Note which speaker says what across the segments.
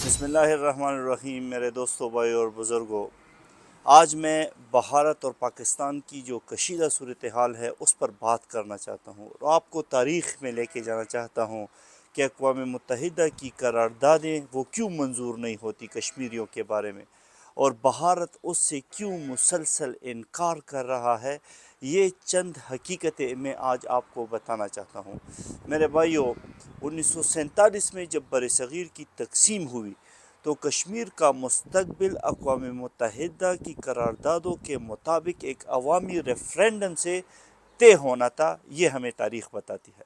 Speaker 1: بسم اللہ الرحمن الرحیم۔ میرے دوستوں، بھائی اور بزرگوں، آج میں بھارت اور پاکستان کی جو کشیدہ صورتحال ہے اس پر بات کرنا چاہتا ہوں اور آپ کو تاریخ میں لے کے جانا چاہتا ہوں کہ اقوام متحدہ کی قراردادیں وہ کیوں منظور نہیں ہوتی کشمیریوں کے بارے میں، اور بھارت اس سے کیوں مسلسل انکار کر رہا ہے۔ یہ چند حقیقتیں میں آج آپ کو بتانا چاہتا ہوں۔ میرے بھائیوں، 1947 میں جب بر صغیر کی تقسیم ہوئی تو کشمیر کا مستقبل اقوام متحدہ کی قراردادوں کے مطابق ایک عوامی ریفرینڈم سے طے ہونا تھا، یہ ہمیں تاریخ بتاتی ہے۔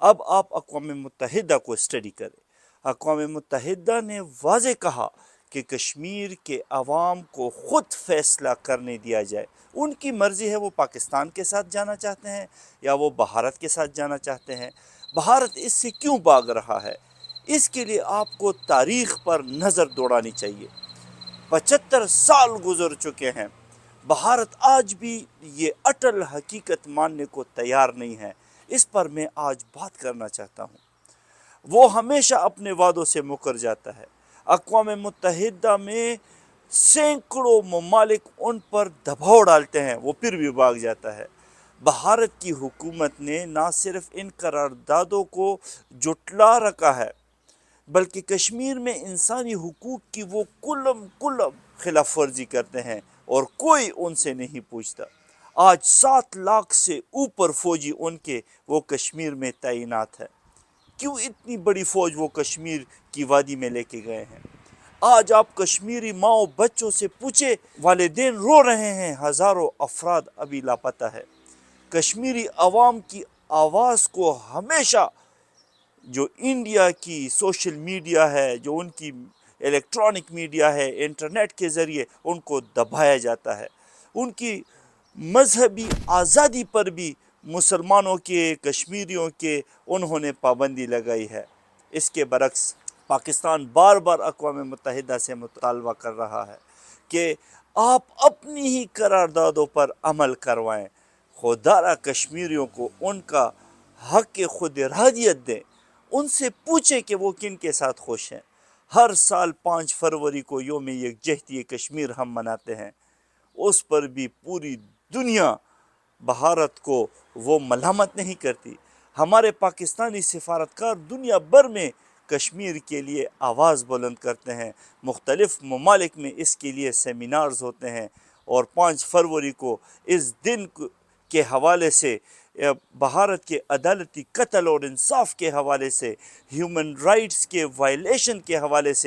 Speaker 1: اب آپ اقوام متحدہ کو اسٹڈی کریں۔ اقوام متحدہ نے واضح کہا کہ کشمیر کے عوام کو خود فیصلہ کرنے دیا جائے۔ ان کی مرضی ہے، وہ پاکستان کے ساتھ جانا چاہتے ہیں یا وہ بھارت کے ساتھ جانا چاہتے ہیں۔ بھارت اس سے کیوں بھاگ رہا ہے؟ اس کے لیے آپ کو تاریخ پر نظر دوڑانی چاہیے۔ 75 سال گزر چکے ہیں، بھارت آج بھی یہ اٹل حقیقت ماننے کو تیار نہیں ہے۔ اس پر میں آج بات کرنا چاہتا ہوں۔ وہ ہمیشہ اپنے وعدوں سے مکر جاتا ہے۔ اقوام متحدہ میں سینکڑوں ممالک ان پر دباؤ ڈالتے ہیں، وہ پھر بھی بھاگ جاتا ہے۔ بھارت کی حکومت نے نہ صرف ان قراردادوں کو جھٹلا رکھا ہے بلکہ کشمیر میں انسانی حقوق کی وہ کلم خلاف ورزی کرتے ہیں اور کوئی ان سے نہیں پوچھتا۔ آج 7 لاکھ سے اوپر فوجی ان کے وہ کشمیر میں تعینات ہیں۔ کیوں اتنی بڑی فوج وہ کشمیر کی وادی میں لے کے گئے ہیں؟ آج آپ کشمیری ماؤں بچوں سے پوچھے، والدین رو رہے ہیں، ہزاروں افراد ابھی لاپتہ ہے۔ کشمیری عوام کی آواز کو ہمیشہ جو انڈیا کی سوشل میڈیا ہے، جو ان کی الیکٹرانک میڈیا ہے، انٹرنیٹ کے ذریعے ان کو دبایا جاتا ہے۔ ان کی مذہبی آزادی پر بھی مسلمانوں کے، کشمیریوں کے انہوں نے پابندی لگائی ہے۔ اس کے برعکس پاکستان بار بار اقوام متحدہ سے مطالبہ کر رہا ہے کہ آپ اپنی ہی قراردادوں پر عمل کروائیں۔ خودارا کشمیریوں کو ان کا حق خود ارادیت دیں۔ ان سے پوچھیں کہ وہ کن کے ساتھ خوش ہیں۔ ہر سال 5 فروری کو یوم یکجہتی کشمیر ہم مناتے ہیں۔ اس پر بھی پوری دنیا بھارت کو وہ ملامت نہیں کرتی۔ ہمارے پاکستانی سفارتکار دنیا بھر میں کشمیر کے لیے آواز بلند کرتے ہیں۔ مختلف ممالک میں اس کے لیے سیمینارز ہوتے ہیں، اور 5 فروری کو اس دن کے حوالے سے، بھارت کے عدالتی قتل اور انصاف کے حوالے سے، ہیومن رائٹس کے وائلیشن کے حوالے سے